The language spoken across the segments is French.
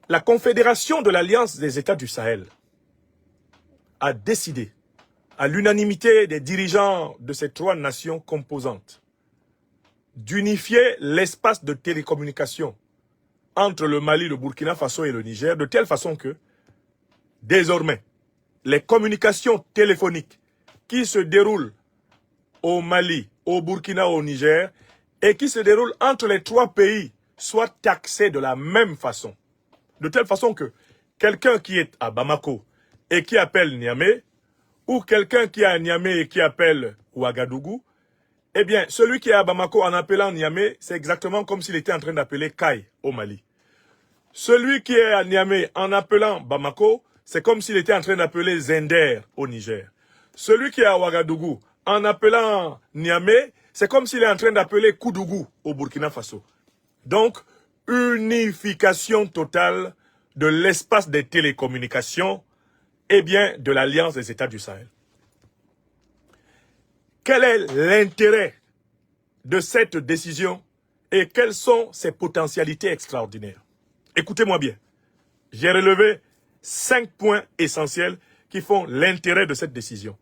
La Confédération de l'Alliance des États du Sahel a décidé, à l'unanimité des dirigeants de ces trois nations composantes, d'unifier l'espace de télécommunication entre le Mali, le Burkina Faso et le Niger, de telle façon que, désormais, les communications téléphoniques qui se déroulent au Mali, au Burkina, au Niger, et qui se déroulent entre les trois pays, soient taxées de la même façon. De telle façon que quelqu'un qui est à Bamako et qui appelle Niamey, ou quelqu'un qui est à Niamey et qui appelle Ouagadougou, eh bien, celui qui est à Bamako en appelant Niamey, c'est exactement comme s'il était en train d'appeler Kai au Mali. Celui qui est à Niamey en appelant Bamako, c'est comme s'il était en train d'appeler Zender au Niger. Celui qui est à Ouagadougou en appelant Niamey, c'est comme s'il est en train d'appeler Koudougou au Burkina Faso. Donc, unification totale de l'espace des télécommunications et bien de l'Alliance des États du Sahel. Quel est l'intérêt de cette décision et quelles sont ses potentialités extraordinaires? Écoutez-moi bien. J'ai relevé 5 points essentiels qui font l'intérêt de cette décision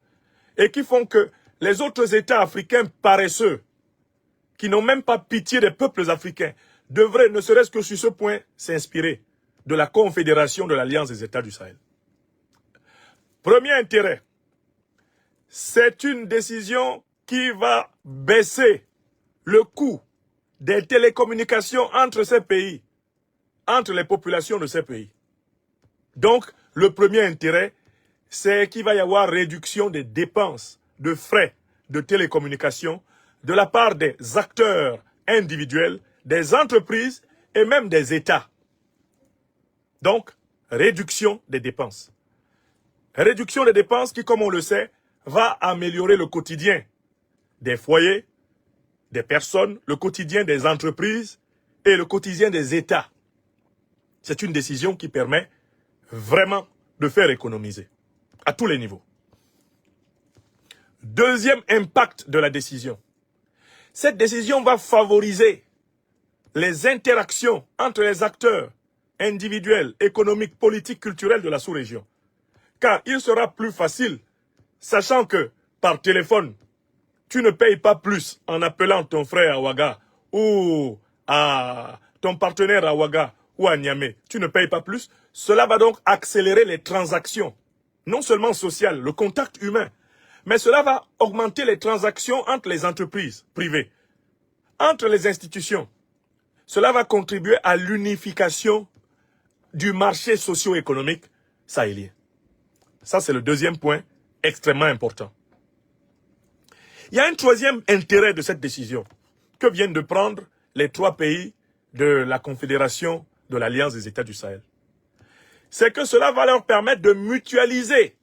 et qui font que les autres États africains paresseux, qui n'ont même pas pitié des peuples africains, devraient, ne serait-ce que sur ce point, s'inspirer de la Confédération de l'Alliance des États du Sahel. Premier intérêt, c'est une décision qui va baisser le coût des télécommunications entre ces pays, entre les populations de ces pays. Donc, le premier intérêt, c'est qu'il va y avoir réduction des dépenses, de frais de télécommunications de la part des acteurs individuels, des entreprises et même des États. Donc, réduction des dépenses. Réduction des dépenses qui, comme on le sait, va améliorer le quotidien des foyers, des personnes, le quotidien des entreprises et le quotidien des États. C'est une décision qui permet vraiment de faire économiser à tous les niveaux. Deuxième impact de la décision. Cette décision va favoriser les interactions entre les acteurs individuels, économiques, politiques, culturels de la sous-région. Car il sera plus facile, sachant que par téléphone, tu ne payes pas plus en appelant ton frère à Ouaga ou à ton partenaire à Ouaga ou à Niamey. Tu ne payes pas plus. Cela va donc accélérer les transactions, non seulement sociales, le contact humain, mais cela va augmenter les transactions entre les entreprises privées, entre les institutions. Cela va contribuer à l'unification du marché socio-économique sahélien. Ça, c'est le deuxième point extrêmement important. Il y a un troisième intérêt de cette décision que viennent de prendre les trois pays de la Confédération de l'Alliance des États du Sahel. C'est que cela va leur permettre de mutualiser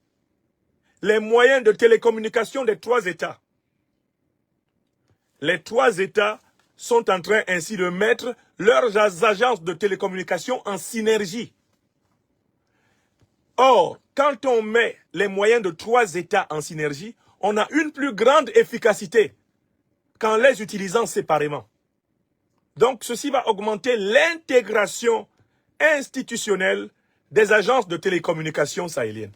les moyens de télécommunication des trois États. Les trois États sont en train ainsi de mettre leurs agences de télécommunication en synergie. Or, quand on met les moyens de trois États en synergie, on a une plus grande efficacité qu'en les utilisant séparément. Donc, ceci va augmenter l'intégration institutionnelle des agences de télécommunication sahéliennes.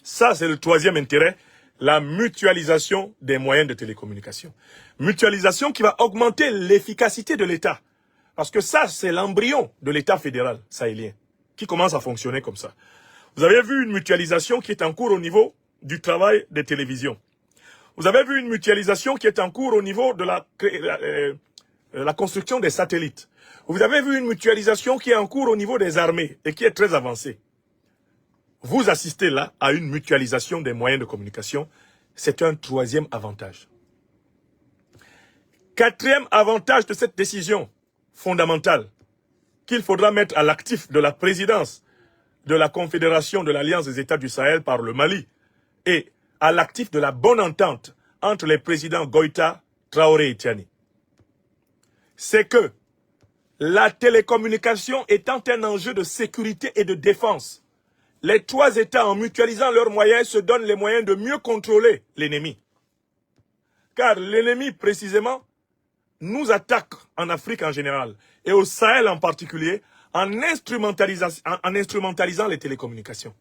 Ça, c'est le troisième intérêt, la mutualisation des moyens de télécommunication. Mutualisation qui va augmenter l'efficacité de l'État. Parce que ça, c'est l'embryon de l'État fédéral sahélien qui commence à fonctionner comme ça. Vous avez vu une mutualisation qui est en cours au niveau du travail des télévisions. Vous avez vu une mutualisation qui est en cours au niveau de la construction des satellites. Vous avez vu une mutualisation qui est en cours au niveau des armées et qui est très avancée. Vous assistez là à une mutualisation des moyens de communication. C'est un troisième avantage. Quatrième avantage de cette décision fondamentale qu'il faudra mettre à l'actif de la présidence de la Confédération de l'Alliance des États du Sahel par le Mali et à l'actif de la bonne entente entre les présidents Goïta, Traoré et Tiani. C'est que la télécommunication étant un enjeu de sécurité et de défense, les trois États, en mutualisant leurs moyens, se donnent les moyens de mieux contrôler l'ennemi. Car l'ennemi, précisément, nous attaquent en Afrique en général et au Sahel en particulier en instrumentalisant les télécommunications.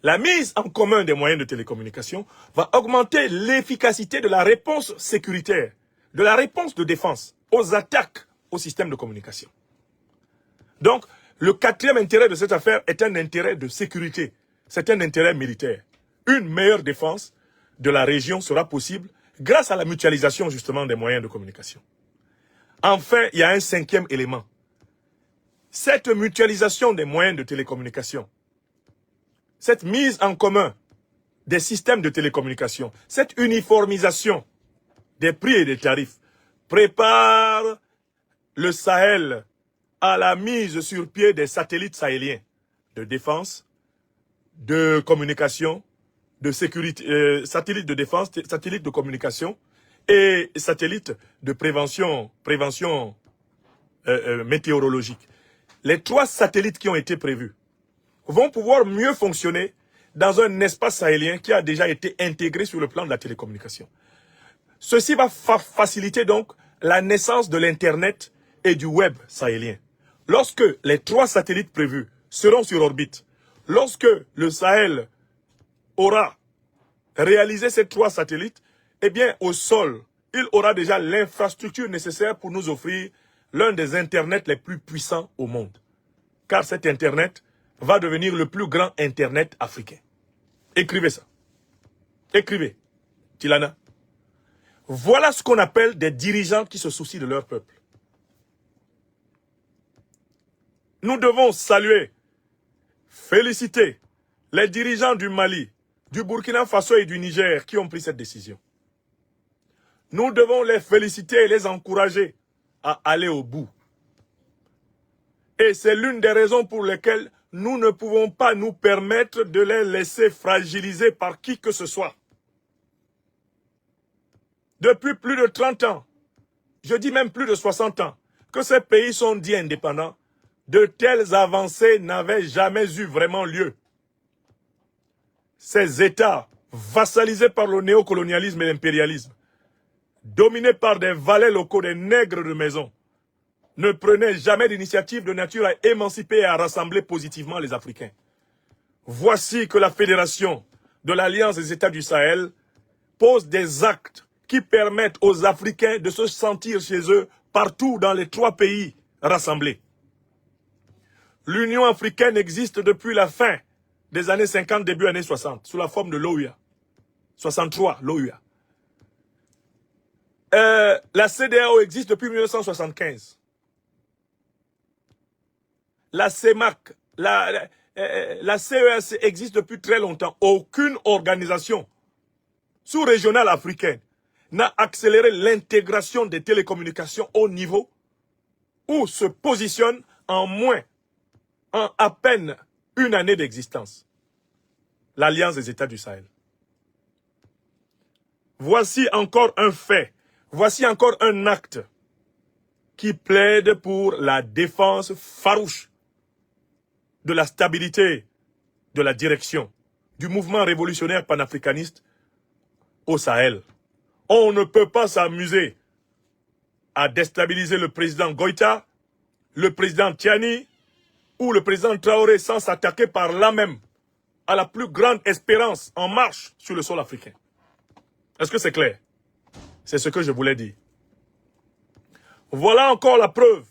La mise en commun des moyens de télécommunication va augmenter l'efficacité de la réponse sécuritaire, de la réponse de défense aux attaques au système de communication. Donc, le quatrième intérêt de cette affaire est un intérêt de sécurité. C'est un intérêt militaire. Une meilleure défense de la région sera possible grâce à la mutualisation justement des moyens de communication. Enfin, il y a un cinquième élément. Cette mutualisation des moyens de télécommunication, cette mise en commun des systèmes de télécommunication, cette uniformisation des prix et des tarifs prépare le Sahel à la mise sur pied des satellites sahéliens de défense, de communication, de sécurité, satellites de défense, satellites de communication et satellites de prévention météorologique. Les 3 satellites qui ont été prévus vont pouvoir mieux fonctionner dans un espace sahélien qui a déjà été intégré sur le plan de la télécommunication. Ceci va faciliter donc la naissance de l'Internet et du web sahélien. Lorsque les 3 satellites prévus seront sur orbite, lorsque le Sahel aura réalisé ces 3 satellites, eh bien au sol, il aura déjà l'infrastructure nécessaire pour nous offrir l'un des Internets les plus puissants au monde. Car cet Internet va devenir le plus grand Internet africain. Écrivez ça. Écrivez. Tilana. Voilà ce qu'on appelle des dirigeants qui se soucient de leur peuple. Nous devons saluer, féliciter les dirigeants du Mali, du Burkina Faso et du Niger qui ont pris cette décision. Nous devons les féliciter et les encourager à aller au bout. Et c'est l'une des raisons pour lesquelles nous ne pouvons pas nous permettre de les laisser fragiliser par qui que ce soit. Depuis plus de 30 ans, je dis même plus de 60 ans, que ces pays sont dits indépendants, de telles avancées n'avaient jamais eu vraiment lieu. Ces États, vassalisés par le néocolonialisme et l'impérialisme, dominés par des valets locaux, des nègres de maison, ne prenaient jamais d'initiative de nature à émanciper et à rassembler positivement les Africains. Voici que la Fédération de l'Alliance des États du Sahel pose des actes qui permettent aux Africains de se sentir chez eux partout dans les 3 pays rassemblés. L'Union africaine existe depuis la fin des années 50, début années 60, sous la forme de l'OUA. 63, l'OUA. La CEDEAO existe depuis 1975. La CEMAC, la CEAC existe depuis très longtemps. Aucune organisation sous-régionale africaine n'a accéléré l'intégration des télécommunications au niveau où se positionne en à peine une année d'existence l'Alliance des États du Sahel. Voici encore un fait, voici encore un acte qui plaide pour la défense farouche de la stabilité, de la direction, du mouvement révolutionnaire panafricaniste au Sahel. On ne peut pas s'amuser à déstabiliser le président Goïta, le président Tiani ou le président Traoré sans s'attaquer par là même à la plus grande espérance en marche sur le sol africain. Est-ce que c'est clair? C'est ce que je voulais dire. Voilà encore la preuve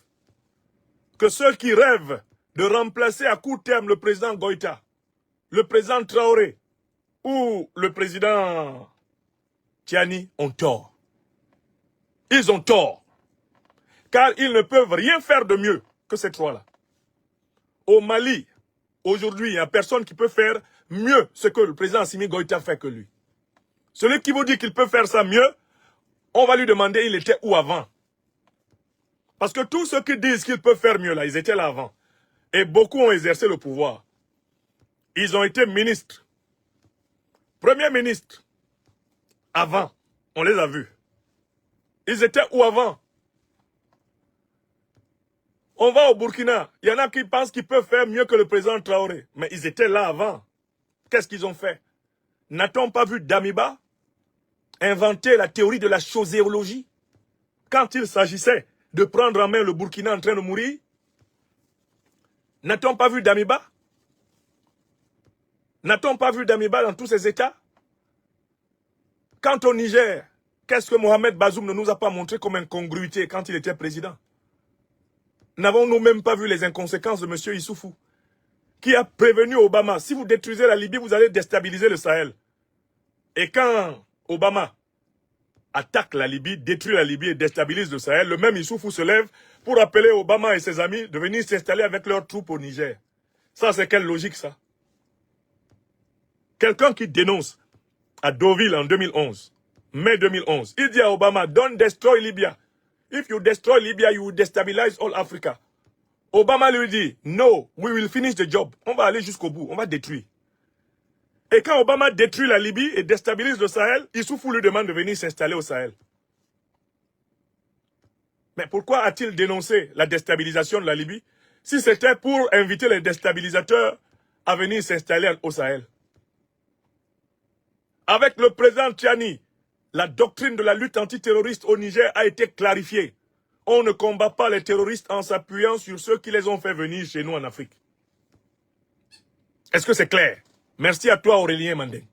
que ceux qui rêvent de remplacer à court terme le président Goïta, le président Traoré ou le président Tiani ont tort. Ils ont tort. Car ils ne peuvent rien faire de mieux que ces 3-là. Au Mali, aujourd'hui, il n'y a personne qui peut faire mieux ce que le président Assimi Goïta fait que lui. Celui qui vous dit qu'il peut faire ça mieux, on va lui demander il était où avant. Parce que tous ceux qui disent qu'ils peuvent faire mieux là, ils étaient là avant. Et beaucoup ont exercé le pouvoir. Ils ont été ministres. Premier ministre. Avant. On les a vus. Ils étaient où avant? On va au Burkina. Il y en a qui pensent qu'ils peuvent faire mieux que le président Traoré. Mais ils étaient là avant. Qu'est-ce qu'ils ont fait? N'a-t-on pas vu Damiba inventer la théorie de la choséologie? quand il s'agissait de prendre en main le Burkina en train de mourir? N'a-t-on pas vu Damiba? N'a-t-on pas vu Damiba dans tous ces États? Quant au Niger, qu'est-ce que Mohamed Bazoum ne nous a pas montré comme incongruité quand il était président? N'avons-nous même pas vu les inconséquences de M. Issoufou, qui a prévenu Obama, si vous détruisez la Libye, vous allez déstabiliser le Sahel. Et quand Obama attaque la Libye, détruit la Libye et déstabilise le Sahel, le même Issoufou se lève pour appeler Obama et ses amis de venir s'installer avec leurs troupes au Niger. Ça, c'est quelle logique, ça? Quelqu'un qui dénonce à Deauville en 2011, mai 2011, il dit à Obama, don't destroy Libya. If you destroy Libya, you will destabilize all Africa. Obama lui dit, no, we will finish the job. On va aller jusqu'au bout, on va détruire. Et quand Obama détruit la Libye et déstabilise le Sahel, Issoufou lui demande de venir s'installer au Sahel. Mais pourquoi a-t-il dénoncé la déstabilisation de la Libye si c'était pour inviter les déstabilisateurs à venir s'installer au Sahel? Avec le président Tchani, la doctrine de la lutte antiterroriste au Niger a été clarifiée. On ne combat pas les terroristes en s'appuyant sur ceux qui les ont fait venir chez nous en Afrique. Est-ce que c'est clair? Merci à toi Aurélien Mandé.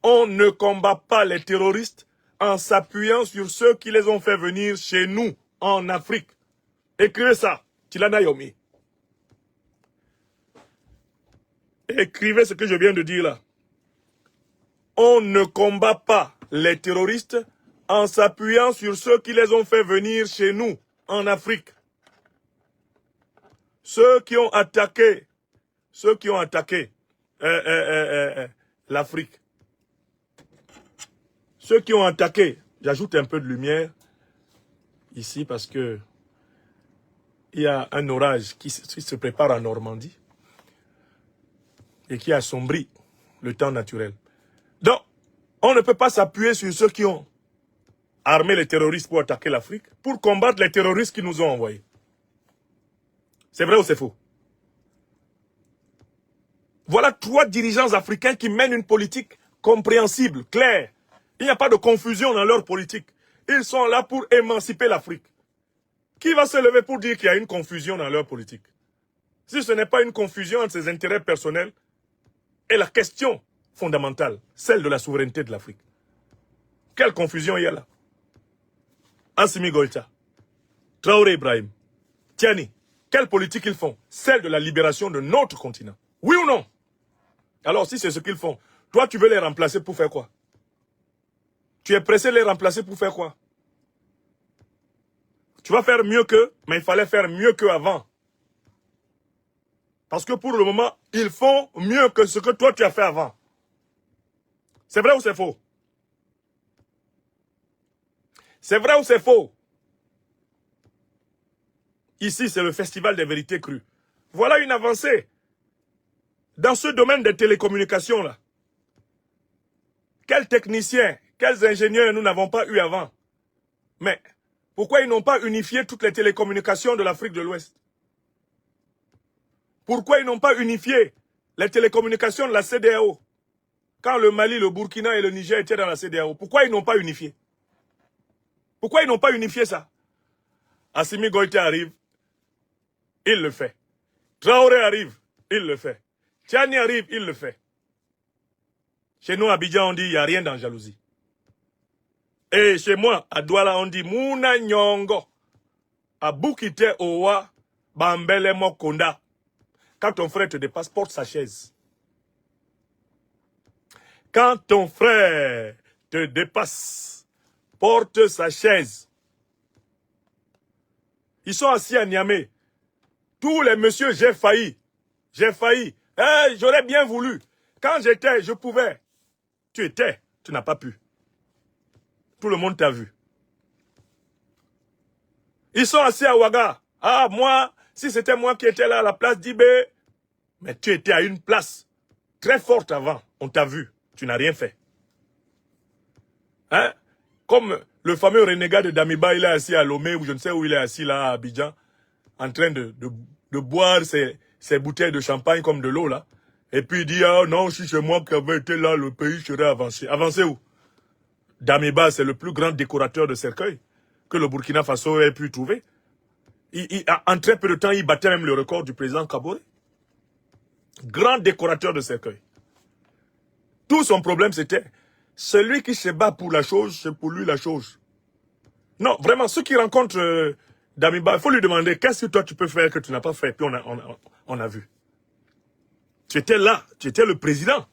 On ne combat pas les terroristes en s'appuyant sur ceux qui les ont fait venir chez nous en Afrique. Écrivez ça, Tilana Yomi. Écrivez ce que je viens de dire là. On ne combat pas les terroristes en s'appuyant sur ceux qui les ont fait venir chez nous, en Afrique. Ceux qui ont attaqué l'Afrique. Ceux qui ont attaqué, j'ajoute un peu de lumière ici parce que il y a un orage qui se prépare en Normandie et qui assombrit le temps naturel. Donc, on ne peut pas s'appuyer sur ceux qui ont armé les terroristes pour attaquer l'Afrique, pour combattre les terroristes qui nous ont envoyés. C'est vrai ou c'est faux? Voilà 3 dirigeants africains qui mènent une politique compréhensible, claire. Il n'y a pas de confusion dans leur politique. Ils sont là pour émanciper l'Afrique. Qui va se lever pour dire qu'il y a une confusion dans leur politique? Si ce n'est pas une confusion entre ses intérêts personnels et la question fondamentale, celle de la souveraineté de l'Afrique. Quelle confusion il y a là? Assimi Goïta, Traoré Ibrahim, Tiani, quelle politique ils font? Celle de la libération de notre continent. Oui ou non? Alors si c'est ce qu'ils font, toi tu veux les remplacer pour faire quoi? Tu es pressé de les remplacer pour faire quoi? Tu vas faire mieux qu'eux, mais il fallait faire mieux qu'avant. Parce que pour le moment, ils font mieux que ce que toi tu as fait avant. C'est vrai ou c'est faux? C'est vrai ou c'est faux? Ici, c'est le festival des vérités crues. Voilà une avancée. Dans ce domaine des télécommunications, là. Quels techniciens, quels ingénieurs nous n'avons pas eu avant? Mais pourquoi ils n'ont pas unifié toutes les télécommunications de l'Afrique de l'Ouest? Pourquoi ils n'ont pas unifié les télécommunications de la CEDEAO? Quand le Mali, le Burkina et le Niger étaient dans la CEDEAO, pourquoi ils n'ont pas unifié? Pourquoi ils n'ont pas unifié ça? Assimi Goïta arrive, il le fait. Traoré arrive, il le fait. Tchani arrive, il le fait. Chez nous, à Abidjan, on dit, il n'y a rien dans jalousie. Et chez moi, à Douala, on dit, Mouna Nyongo. À Boukite Owa, Bambele Mokonda. Quand ton frère te dépasse, porte sa chaise. Quand ton frère te dépasse, porte sa chaise. Ils sont assis à Niamey. Tous les messieurs, j'ai failli. J'ai failli. J'aurais bien voulu. Quand j'étais, je pouvais. Tu étais, tu n'as pas pu. Tout le monde t'a vu. Ils sont assis à Ouaga. Ah, moi, si c'était moi qui étais là à la place d'Ibé, mais tu étais à une place très forte avant. On t'a vu. Tu n'as rien fait. Hein? Comme le fameux renégat de Damiba, il est assis à Lomé, ou je ne sais où il est assis là à Abidjan, en train de boire ses bouteilles de champagne comme de l'eau là. Et puis il dit, ah non, si c'est moi qui avais été là, le pays serait avancé. Avancé où? Damiba, c'est le plus grand décorateur de cercueils. que le Burkina Faso ait pu trouver. En très peu de temps, il battait même le record du président Kaboré. Grand décorateur de cercueil. Tout son problème, c'était celui qui se bat pour la chose, c'est pour lui la chose. Non, vraiment, ceux qui rencontrent Damiba, il faut lui demander qu'est-ce que toi tu peux faire que tu n'as pas fait. Puis on a vu. Tu étais là, tu étais le président.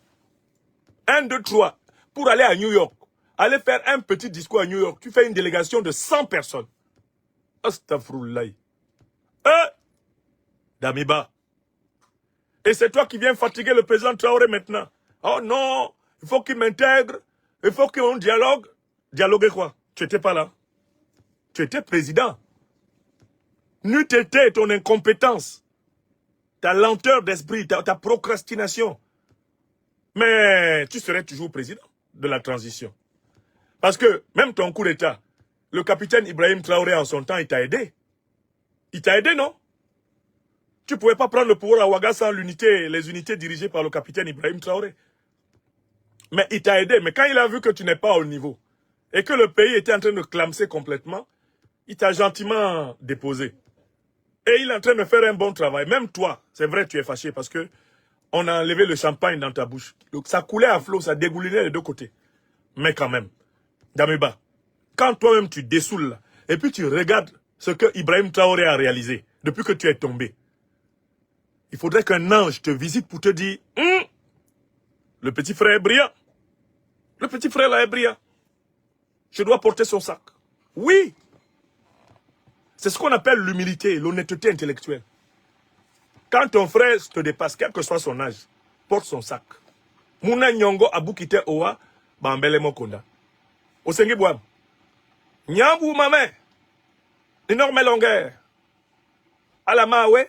1, 2, 3, pour aller à New York. Aller faire un petit discours à New York. Tu fais une délégation de 100 personnes. Astaghfirullah. Damiba. Et c'est toi qui viens fatiguer le président Traoré maintenant. Oh non, il faut qu'il m'intègre. Il faut qu'on dialogue. Dialoguer quoi? Tu n'étais pas là. Tu étais président. N'eût été ton incompétence, ta lenteur d'esprit, ta procrastination. Mais tu serais toujours président de la transition. Parce que même ton coup d'État, le capitaine Ibrahim Traoré en son temps, il t'a aidé. Il t'a aidé, non? Tu ne pouvais pas prendre le pouvoir à Ouaga sans les unités dirigées par le capitaine Ibrahim Traoré. Mais il t'a aidé. Mais quand il a vu que tu n'es pas au niveau et que le pays était en train de clamser complètement, il t'a gentiment déposé. Et il est en train de faire un bon travail. Même toi, c'est vrai, tu es fâché parce que on a enlevé le champagne dans ta bouche. Donc ça coulait à flot, ça dégoulinait des deux côtés. Mais quand même, Damiba, quand toi-même tu dessoules là, et puis tu regardes ce que Ibrahim Traoré a réalisé depuis que tu es tombé, il faudrait qu'un ange te visite pour te dire le petit frère est brillant. Le petit frère là est brillant. Je dois porter son sac. Oui. C'est ce qu'on appelle l'humilité, l'honnêteté intellectuelle. Quand ton frère te dépasse, quel que soit son âge, porte son sac. Mouna Nyongo Abukite Owa, Bambele Mokonda. Osengi Boam. Nyambu Mame. Énorme longueur. Alamawe.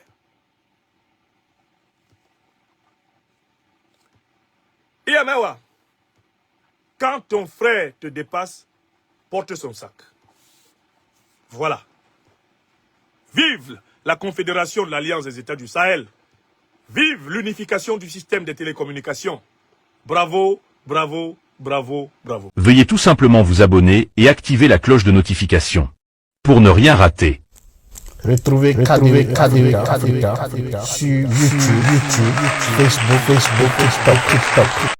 Iamewa. Quand ton frère te dépasse, porte son sac. Voilà. Vive la Confédération de l'Alliance des États du Sahel. Vive l'unification du système des télécommunications. Bravo, bravo, bravo, bravo. Veuillez tout simplement vous abonner et activer la cloche de notification pour ne rien rater. Retrouvez KDV Africa sur YouTube, Facebook, TikTok.